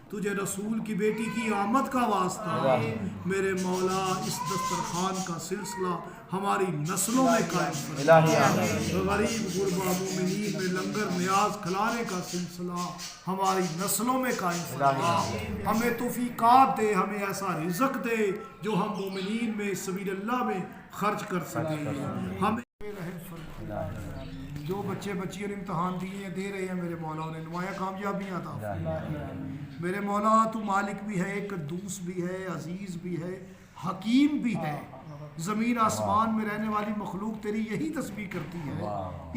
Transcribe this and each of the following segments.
تجھے رسول کی بیٹی کی آمد کا واسطہ میرے مولا، اس دسترخوان کا سلسلہ ہماری نسلوں میں قائم فرما۔ غریب غربا مومنین میں لنگر نیاز کھلانے کا سلسلہ ہماری نسلوں میں قائم فرما۔ ہمیں توفیقات دے، ہمیں ایسا رزق دے جو ہم مومنین میں سبیل اللہ میں خرچ کر سکیں۔ ہمیں جو بچے بچیاں امتحان دیے دے رہے ہیں میرے مولا، انہیں نمایاں کامیابیاں عطا فرما۔ میرے مولا تو مالک بھی ہے، قدوس بھی ہے، عزیز بھی ہے، حکیم بھی ہے۔ زمین آسمان میں رہنے والی مخلوق تیری یہی تسبیح کرتی ہے،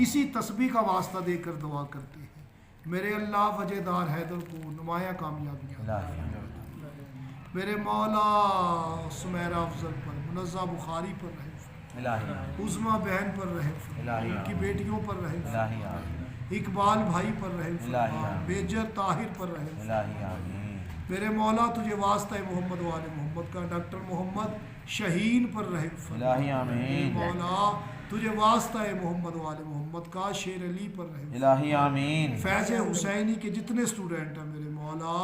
اسی تسبیح کا واسطہ دے کر دعا کرتے ہیں۔ میرے اللہ وجہ دار حیدر کو نمایاں کامیابیاں۔ میرے مولا سمیرہ افضل پر، منزہ بخاری پر رحم، عظمیٰ بہن پر رحم، ان کی بیٹیوں پر رحم، اقبال بھائی پر رحم، میجر طاہر پر رحم۔ میرے مولا تجھے واسطہ محمد و آل محمد کا، ڈاکٹر محمد شہین پر رحم۔ مولا تجھے واسطہ محمد و آل محمد کا، شیر علی پر رحم۔ فیض حسینی کے جتنے اسٹوڈنٹ ہیں میرے مولا،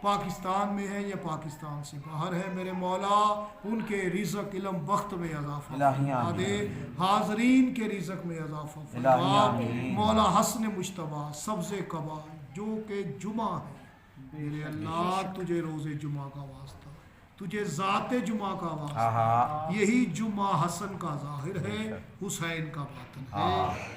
پاکستان میں ہیں یا پاکستان سے باہر ہیں، میرے مولا ان کے رزق علم بخت میں اضافہ فرما دے، حاضرین کے رزق میں اضافہ فرما۔ مولا حسن مجتبیٰ سبز قبا جو کہ جمعہ ہے، میرے اللہ تجھے روز جمعہ کا واسطہ، تجھے ذات جمعہ کا واسطہ، یہی جمعہ حسن کا ظاہر ہے، حسین کا باطن ہے۔